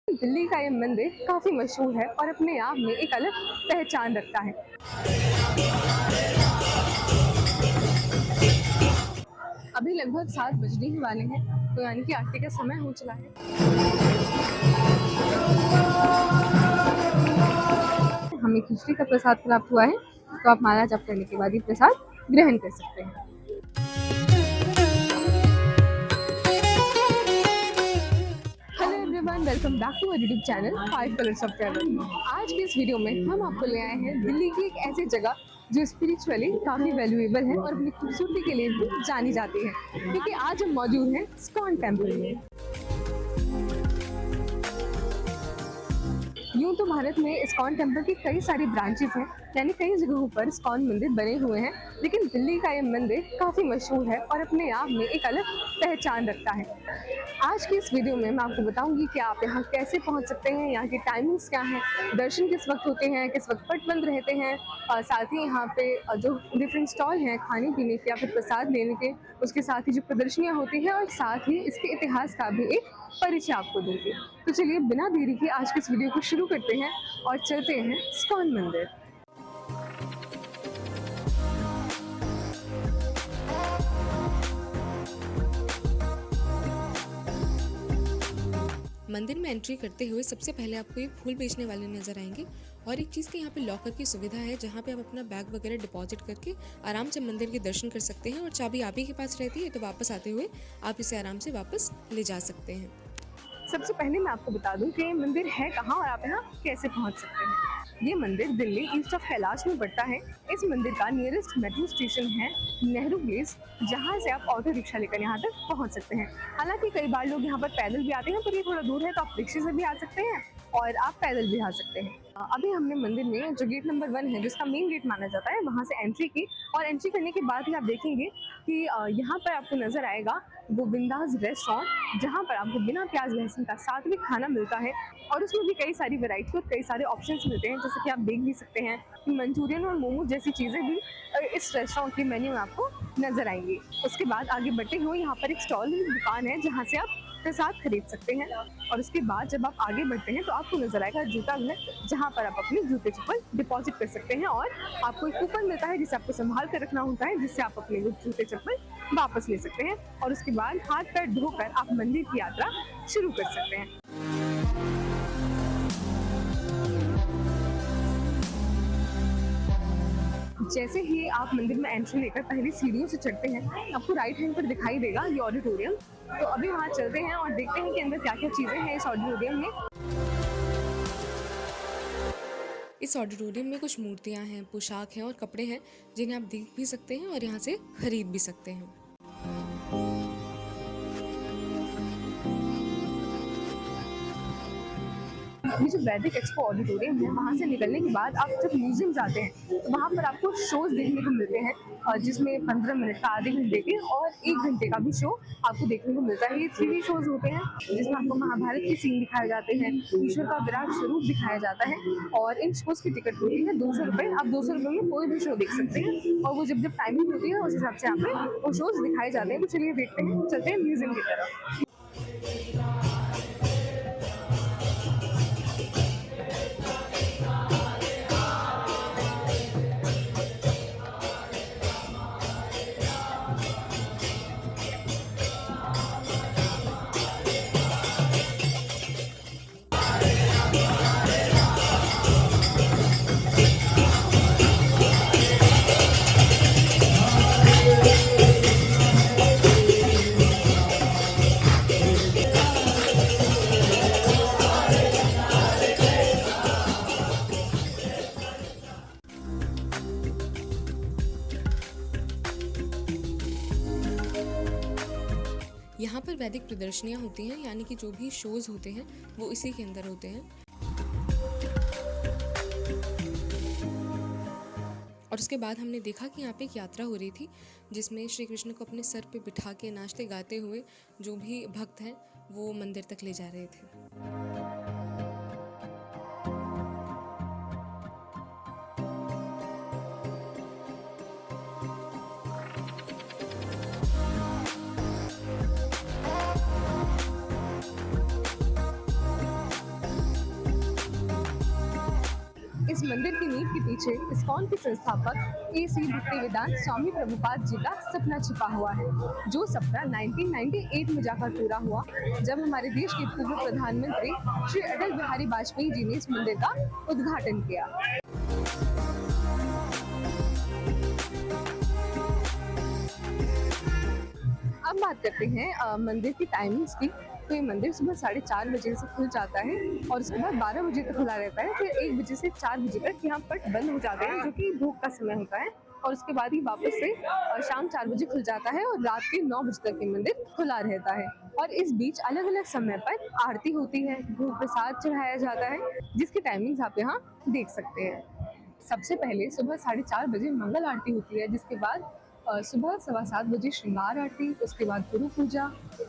दिल्ली का ये मंदिर काफ़ी मशहूर है और अपने आप में एक अलग पहचान रखता है। अभी लगभग 7 बजने ही वाले हैं, तो यानी कि आरती का समय हो चला है। हमें खिचड़ी का प्रसाद प्राप्त हुआ है, तो आप माला जप करने के बाद ये प्रसाद ग्रहण कर सकते हैं। Hello everyone, welcome back to our YouTube channel 5 colours of travel. आज के इस वीडियो में हम आपको ले आए हैं दिल्ली की एक ऐसी जगह जो स्पिरिचुअली काफ़ी वैल्यूएबल है और अपनी खूबसूरती के लिए भी जानी जाती है, क्योंकि आज हम मौजूद हैं इस्कॉन टेम्पल में। यूँ तो भारत में इस्कॉन टेम्पल की कई सारी ब्रांचेस हैं, यानी कई जगहों पर इस्कॉन मंदिर बने हुए हैं, लेकिन दिल्ली का ये मंदिर काफ़ी मशहूर है और अपने आप में एक अलग पहचान रखता है। आज की इस वीडियो में मैं आपको बताऊंगी कि आप यहाँ कैसे पहुँच सकते हैं, यहाँ की टाइमिंग्स क्या हैं, दर्शन किस वक्त होते हैं, किस वक्त पट बंद रहते हैं, और साथ ही यहाँ पे जो डिफरेंट स्टॉल हैं खाने पीने के या फिर प्रसाद लेने के, उसके साथ ही जो प्रदर्शनियाँ होती हैं, और साथ ही इसके इतिहास का भी एक परिचय आपको दूंगी। तो चलिए बिना देरी के आज के इस वीडियो को शुरू करते हैं और चलते हैं इस्कॉन मंदिर। मंदिर में एंट्री करते हुए सबसे पहले आपको ये फूल बेचने वाले नजर आएंगे, और एक चीज़ की यहाँ पे लॉकर की सुविधा है, जहाँ पे आप अपना बैग वगैरह डिपॉजिट करके आराम से मंदिर के दर्शन कर सकते हैं, और चाबी आप ही के पास रहती है, तो वापस आते हुए आप इसे आराम से वापस ले जा सकते हैं। सबसे पहले मैं आपको बता दूं कि ये मंदिर है कहाँ और आप यहाँ कैसे पहुँच सकते हैं। ये मंदिर दिल्ली ईस्ट ऑफ कैलाश में पड़ता है। इस मंदिर का नियरेस्ट मेट्रो स्टेशन है नेहरू प्लेस, जहाँ से आप ऑटो रिक्शा लेकर यहाँ तक पहुँच सकते हैं। हालांकि कई बार लोग यहाँ पर पैदल भी आते हैं, पर ये थोड़ा दूर है, तो आप रिक्शे से भी आ सकते हैं और आप पैदल भी आ सकते हैं। अभी हमने मंदिर में जो गेट नंबर 1 है, जिसका मेन गेट माना जाता है, वहाँ से एंट्री की, और एंट्री करने के बाद ही आप देखेंगे कि यहाँ पर आपको नज़र आएगा गोविंदास रेस्टोरेंट, जहाँ पर आपको बिना प्याज लहसुन का सात्विक खाना मिलता है, और उसमें भी कई सारी वैरायटी और कई सारे ऑप्शंस मिलते हैं, जैसे कि आप देख भी सकते हैं मंचूरियन और मोमो जैसी चीज़ें भी इस रेस्टोरेंट के मेन्यू में आपको नज़र आएंगी। उसके बाद आगे बढ़ते हुए यहाँ पर एक स्टॉल दुकान है, जहाँ से आप प्रसाद खरीद सकते हैं, और उसके बाद जब आप आगे बढ़ते हैं तो आपको नजर आएगा जूता घर, जहाँ पर आप अपने जूते चप्पल डिपॉजिट कर सकते हैं, और आपको एक कूपन मिलता है जिसे आपको संभाल कर रखना होता है, जिससे आप अपने जूते चप्पल वापस ले सकते हैं, और उसके बाद हाथ पैर धोकर आप मंदिर की यात्रा शुरू कर सकते हैं। जैसे ही आप मंदिर में एंट्री लेकर पहली सीढ़ियों से चढ़ते हैं, आपको राइट हैंड पर दिखाई देगा ये ऑडिटोरियम। तो अभी वहाँ चलते हैं और देखते हैं कि अंदर क्या क्या चीज़ें हैं इस ऑडिटोरियम में। इस ऑडिटोरियम में कुछ मूर्तियाँ हैं, पोशाक हैं और कपड़े हैं, जिन्हें आप देख भी सकते हैं और यहाँ से खरीद भी सकते हैं। ये जो वैदिक एक्सपो ऑडिटोरियम है, वहाँ से निकलने के बाद आप जब म्यूजियम जाते हैं, तो वहाँ पर आपको शोज देखने को मिलते हैं, जिसमें 15 मिनट का, आधे घंटे के और 1 घंटे का भी शो आपको देखने को मिलता है। ये 3D शोज होते हैं, जिसमें आपको महाभारत के सीन दिखाए जाते हैं, ईश्वर का विराट स्वरूप दिखाया जाता है, और इन शोज की टिकट होती है 200 रुपये। आप 200 रुपये में कोई भी शो देख सकते हैं, और वो जब टाइमिंग होती है उस हिसाब से यहाँ पे वो शोज दिखाए जाते हैं। तो चलिए देखते हैं, चलते हैं म्यूजियम की तरफ। यहाँ पर वैदिक प्रदर्शनियाँ होती हैं, यानी कि जो भी शोज़ होते हैं वो इसी के अंदर होते हैं। और उसके बाद हमने देखा कि यहाँ पे एक यात्रा हो रही थी, जिसमें श्री कृष्ण को अपने सर पे बिठा के नाचते गाते हुए जो भी भक्त हैं वो मंदिर तक ले जा रहे थे। इस मंदिर की नींव के पीछे इस्कॉन के संस्थापक A.C. भक्तिवेदांत स्वामी प्रभुपाद जी का सपना छिपा हुआ है, जो सपना 1998 में जाकर पूरा हुआ, जब हमारे देश के पूर्व प्रधानमंत्री श्री अटल बिहारी वाजपेयी जी ने इस मंदिर का उद्घाटन किया। अब बात करते हैं मंदिर की टाइमिंग्स की। तो ये मंदिर सुबह 4:30 बजे से खुल जाता है और उसके बाद 12 बजे तक खुला रहता है। फिर 1 बजे से 4 बजे तक यहाँ पट बंद हो जाते हैं, जो कि भोग का समय होता है, और उसके बाद ही वापस से शाम 4 बजे खुल जाता है और रात के 9 बजे तक ये मंदिर खुला रहता है। और इस बीच अलग अलग समय पर आरती होती है, भोग प्रसाद चढ़ाया जाता है, जिसकी टाइमिंग्स आप यहाँ देख सकते हैं। सबसे पहले सुबह 4:30 बजे मंगल आरती होती है, जिसके बाद सुबह 7:15 बजे श्रृंगार आरती, उसके बाद गुरु पूजा,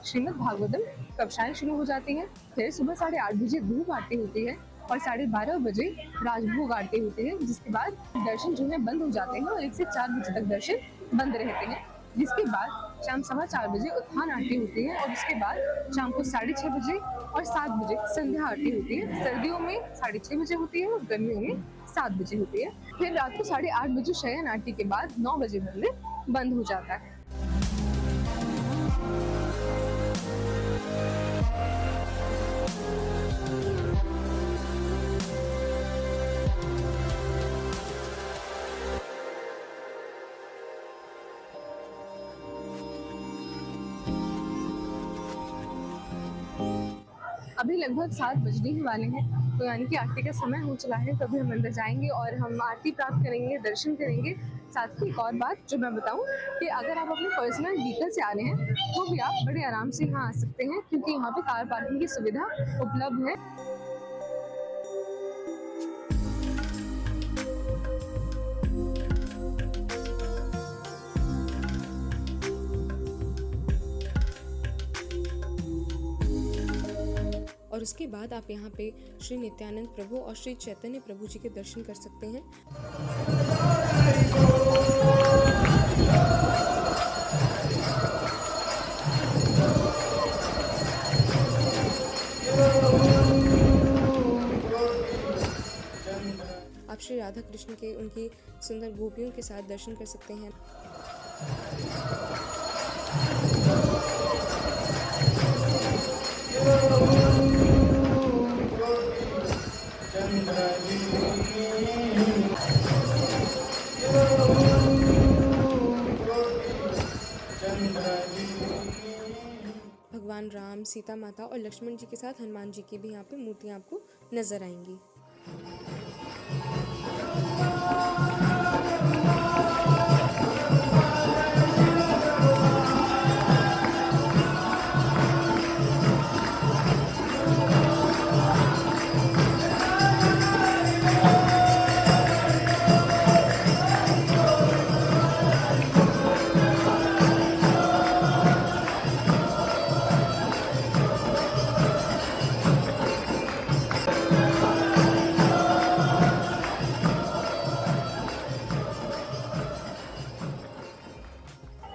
श्रीमद् भागवतम कक्षाएं शुरू हो जाती हैं। फिर सुबह 8:30 बजे धूप आरती होती है और 12:30 बजे राजभोग आरती होती है, जिसके बाद दर्शन जो है बंद हो जाते हैं और 1 से 4 बजे तक दर्शन बंद रहते हैं। जिसके बाद शाम 4:15 बजे उत्थान आरती होती है और उसके बाद शाम को 6:30 बजे और 7 बजे संध्या आरती होती है। सर्दियों में 6:30 बजे होती है और गर्मियों में 7 बजे होती है। फिर रात को 8:30 बजे शयन आरती के बाद 9 बजे मंदिर बंद हो जाता है। अभी लगभग 7 बजने ही वाले हैं, तो यानी कि आरती का समय हो चला है। तो अभी हम अंदर जाएंगे और हम आरती प्राप्त करेंगे, दर्शन करेंगे। साथ ही एक और बात जो मैं बताऊं कि अगर आप अपने पर्सनल व्हीकल से आ रहे हैं तो भी आप बड़े आराम से यहाँ आ सकते हैं, क्योंकि यहाँ पे कार पार्किंग की सुविधा उपलब्ध है। और उसके बाद आप यहाँ पे श्री नित्यानंद प्रभु और श्री चैतन्य प्रभु जी के दर्शन कर सकते हैं। आप श्री राधा कृष्ण के उनकी सुंदर गोपियों के साथ दर्शन कर सकते हैं। भगवान राम, सीता माता और लक्ष्मण जी के साथ हनुमान जी की भी यहाँ पे मूर्तियाँ आपको नजर आएंगी।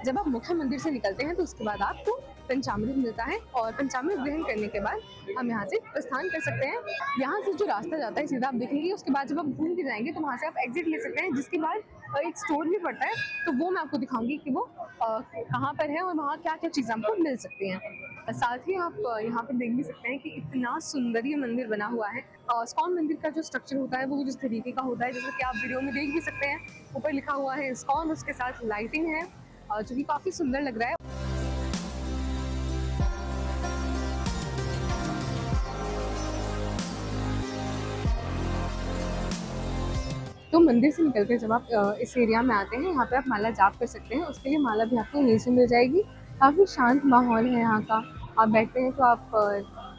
जब आप मुख्य मंदिर से निकलते हैं तो उसके बाद आपको पंचामृत मिलता है और पंचामृत ग्रहण करने के बाद हम यहाँ से प्रस्थान कर सकते हैं। यहाँ से जो रास्ता जाता है सीधा आप देखेंगे, उसके बाद जब आप घूम के जाएंगे तो वहाँ से आप एग्जिट ले सकते हैं, जिसके बाद एक स्टोर भी पड़ता है, तो वो मैं आपको दिखाऊंगी कि वो कहाँ पर है और वहाँ क्या क्या चीज़ें आपको मिल सकती हैं। साथ ही आप यहाँ पर देख भी सकते हैं कि इतना सुंदर ये मंदिर बना हुआ है। इस्कॉन मंदिर का जो स्ट्रक्चर होता है वो जिस तरीके का होता है, जैसे कि आप वीडियो में देख भी सकते हैं, ऊपर लिखा हुआ है इस्कॉन, उसके साथ लाइटिंग है जो कि काफ़ी सुंदर लग रहा है। तो मंदिर से निकलकर जब आप इस एरिया में आते हैं, यहाँ पे आप माला जाप कर सकते हैं। उसके लिए माला भी आपको यहीं से मिल जाएगी। काफ़ी शांत माहौल है यहाँ का। आप बैठते हैं तो आप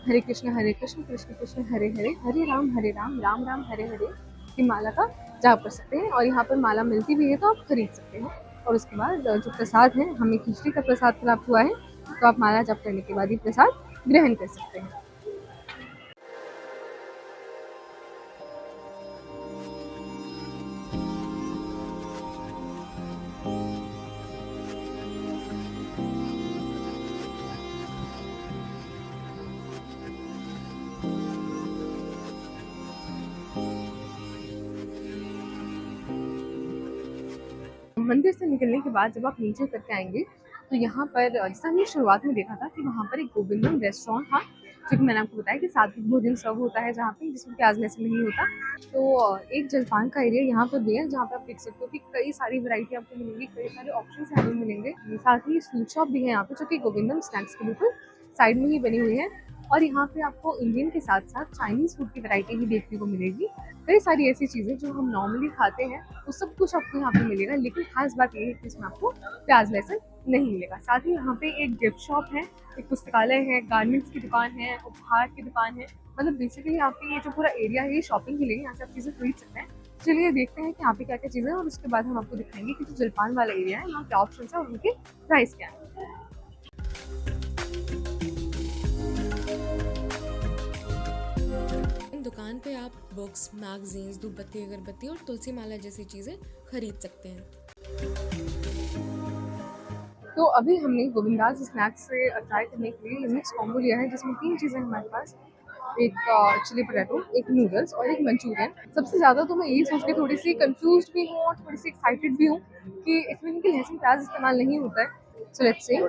हरे कृष्ण कृष्ण कृष्ण हरे हरे, हरे राम राम राम हरे हरे की माला का जाप कर सकते हैं। और यहाँ पर माला मिलती भी है तो आप खरीद सकते हैं। और उसके बाद जो प्रसाद है, हमें खिचड़ी का प्रसाद प्राप्त हुआ है, तो आप माला जाप करने के बाद ये प्रसाद ग्रहण कर सकते हैं। मंदिर से निकलने के बाद जब आप नीचे उतर के आएंगे तो यहाँ पर जैसा हमने शुरुआत में देखा था कि वहाँ पर एक गोविंदम रेस्टोरेंट था, जो कि मैंने आपको बताया कि सात्विक भोजन सर्व होता है जहाँ पे, जिसमें प्याज लहसुन नहीं होता। तो एक जलपान का एरिया यहाँ पर भी है जहाँ पे आप देख सकते हो कि कई सारी वैरायटी आपको मिलेंगी, कई सारे ऑप्शंस यहाँ पे मिलेंगे। साथ ही स्वीट शॉप भी है यहाँ पे, जो कि गोविंदम स्नैक्स के बिल्कुल साइड में ही बनी हुई है। और यहाँ पे आपको इंडियन के साथ साथ चाइनीज़ फूड की वैरायटी भी देखने को मिलेगी। कई सारी ऐसी चीज़ें जो हम नॉर्मली खाते हैं वो सब कुछ आपको यहाँ पे मिलेगा, लेकिन खास बात ये है कि इसमें आपको प्याज लहसुन नहीं मिलेगा। साथ ही यहाँ पे एक गिफ्ट शॉप है, एक पुस्तकालय है, गारमेंट्स की दुकान है, उपहार की दुकान है। मतलब बेसिकली यहाँ पे ये जो पूरा एरिया है ये शॉपिंग के लिए, यहाँ से आप चीज़ें खरीद सकते हैं। चलिए देखते हैं कि यहाँ पे क्या क्या चीज़ें हैं और उसके बाद हम आपको दिखाएंगे कि जो जलपान वाला एरिया है वहाँ क्या ऑप्शन है और उनके प्राइस क्या है। दुकान पे आप बुक्स, मैगजीन्स, धूपबत्ती, अगरबत्ती और तुलसी माला जैसी चीज़ें खरीद सकते हैं। तो अभी हमने गोविंदास स्नैक्स से ट्राई करने के लिए मिक्स कॉम्बो लिया है, जिसमें 3 चीज़ें हमारे पास, एक चिली पोटैटो, एक नूडल्स और एक मंचूरियन। सबसे ज़्यादा तो मैं यही सोच के थोड़ी सी कंफ्यूज्ड भी हूँ और थोड़ी सी एक्साइटेड भी हूँ कि इसमें क्योंकि लहसुन प्याज इस्तेमाल नहीं होता है। So let's see.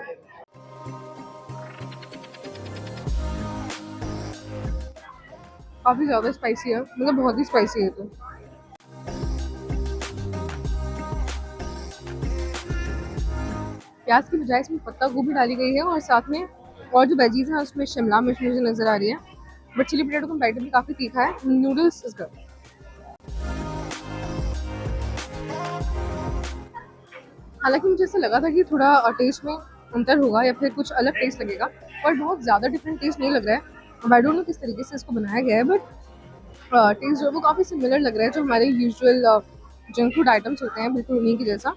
काफ़ी ज़्यादा स्पाइसी है, मतलब बहुत ही स्पाइसी है। तो प्याज की बजाय इसमें पत्ता गोभी डाली गई है और साथ में और जो वेजीज हैं उसमें शिमला मिर्च मुझे नज़र आ रही है। बट चिली पोटैटो कंपैरेटिवली काफ़ी तीखा है। Noodles is good. हालांकि मुझे ऐसा लगा था कि थोड़ा टेस्ट में अंतर होगा या फिर कुछ अलग टेस्ट लगेगा, और बहुत ज़्यादा डिफरेंट टेस्ट नहीं लग रहा है। आई डोंट नो किस तरीके से इसको बनाया गया है, बट टेस्ट जो है वो काफ़ी सिमिलर लग रहा है जो हमारे यूजुअल जंक फूड आइटम्स होते हैं, बिल्कुल उन्हीं की जैसा।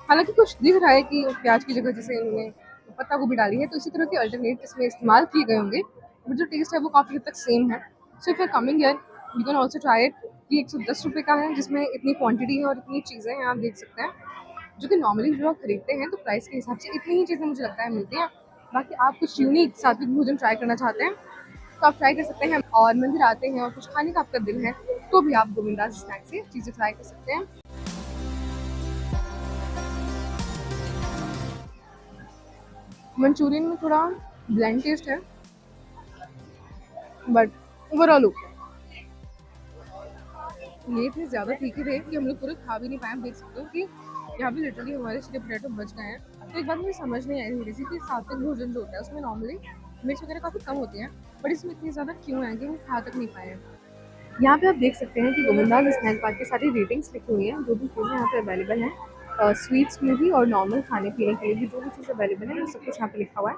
हालांकि कुछ दिख रहा है कि प्याज की जगह जैसे इन्होंने पत्ता गोभी डाली है, तो इसी तरह के अल्टरनेट इसमें इस्तेमाल किए गए होंगे, बट जो टेस्ट है वो काफ़ी हद तक सेम है। So if you are coming here you can also try it. ये 110 रुपये का है, जिसमें इतनी क्वांटिटी है और इतनी चीज़ें हैं, आप देख सकते हैं, जो कि नॉर्मली जो आप खरीदते हैं तो प्राइस के हिसाब से इतनी ही चीज़ें मुझे लगता है मिलती हैं। बाकी आप कुछ यूनिक सात्विक भोजन ट्राई करना चाहते हैं तो आप ट्राई कर सकते हैं, और मंदिर आते हैं और कुछ खाने का आपका दिल है तो भी आप गोविंदास स्नैक्स से चीज़ें ट्राई कर सकते हैं। मंचूरियन में थोड़ा ब्लेंड टेस्ट है, बट ओवरऑल ओके। ये इतने ज़्यादा तीखे थे कि हम लोग पूरे खा भी नहीं पाए। देख सकते हो कि यहाँ पे लिटरली हमारे चिली पोटैटो बच गए हैं। तो एक बात मुझे समझ नहीं आई थोड़ी सी कि सात्विक भोजन जो होता है उसमें नॉर्मली मिर्च वगैरह काफ़ी कम होती है, बट इसमें इतनी ज़्यादा क्यों है कि हम खा तक नहीं पाए हैं। यहाँ पे आप देख सकते हैं कि गोविंदास स्नैक बार की सारी रेटिंग्स लिखी हुई हैं, जो भी चीज़ें यहाँ पे अवेलेबल हैं, स्वीट्स में भी और नॉर्मल खाने पीने के लिए भी जो भी चीज़ अवेलेबल है वो सब कुछ यहाँ पे लिखा हुआ है।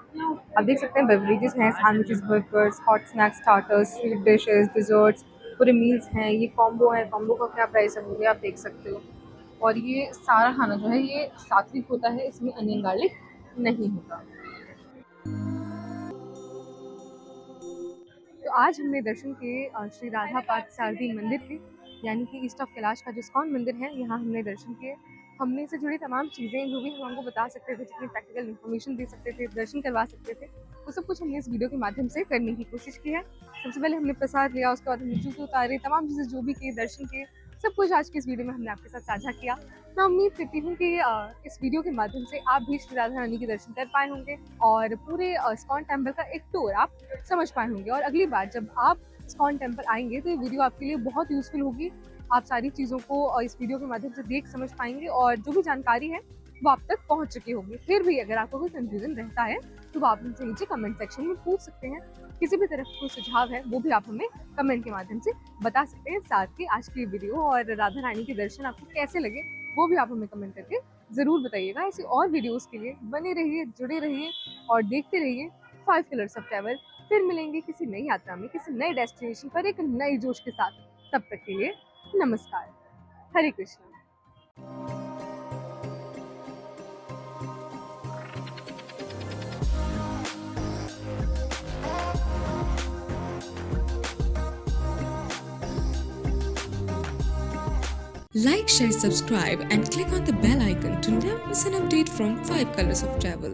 आप देख सकते हैं बेवरेजेस हैं, sandwiches, burgers, hot snacks, starters, sweet dishes, desserts, पूरे मील्स हैं। ये कॉम्बो है, कॉम्बो का क्या प्राइस है वो भी आप देख सकते हो। और ये सारा खाना जो है ये सात्विक होता है, इसमें अनियन गार्लिक नहीं होता। तो आज हमने दर्शन किए श्री राधा पार्थसारथी मंदिर के, यानी कि ईस्ट ऑफ कैलाश का जो इस्कॉन मंदिर है, यहाँ हमने दर्शन किए। हमने इससे जुड़ी तमाम चीज़ें जो भी हम हमको बता सकते थे, जितनी प्रैक्टिकल इन्फॉर्मेशन दे सकते थे, दर्शन करवा सकते थे, वो सब कुछ हमने इस वीडियो के माध्यम से करने की कोशिश की है। सबसे पहले हमने प्रसाद लिया, उसके बाद हमने जूते उतारे, तमाम चीज़ें जो भी किए, दर्शन किए, सब कुछ आज के इस वीडियो में हमने आपके साथ साझा किया। मैं उम्मीद करती हूँ कि इस वीडियो के माध्यम से आप भी श्री राधा रानी के दर्शन कर पाए होंगे और पूरे इस्कॉन टेम्पल का एक टूर आप समझ पाए होंगे। और अगली बार जब आप इस्कॉन टेम्पल आएंगे तो ये वीडियो आपके लिए बहुत यूज़फुल होगी। आप सारी चीज़ों को इस वीडियो के माध्यम से देख समझ पाएंगे और जो भी जानकारी है वो आप तक पहुंच चुकी होगी। फिर भी अगर आपको कोई कंफ्यूजन रहता है तो वो आप हमसे नीचे कमेंट सेक्शन में पूछ सकते हैं। किसी भी तरफ कोई सुझाव है वो भी आप हमें कमेंट के माध्यम से बता सकते हैं। साथ ही आज की वीडियो और राधा रानी के दर्शन आपको कैसे लगे वो भी आप हमें कमेंट करके ज़रूर बताइएगा। ऐसी और वीडियोज़ के लिए बने रहिए, जुड़े रहिए और देखते रहिए 5 कलर्स ऑफ ट्रैवल। फिर मिलेंगे किसी नई यात्रा में, किसी नए डेस्टिनेशन पर एक नए जोश के साथ। तब तक के लिए नमस्कार, हरे Krishna. Like, share, subscribe and click on the bell icon to never miss an update from 5 Colors of Travel.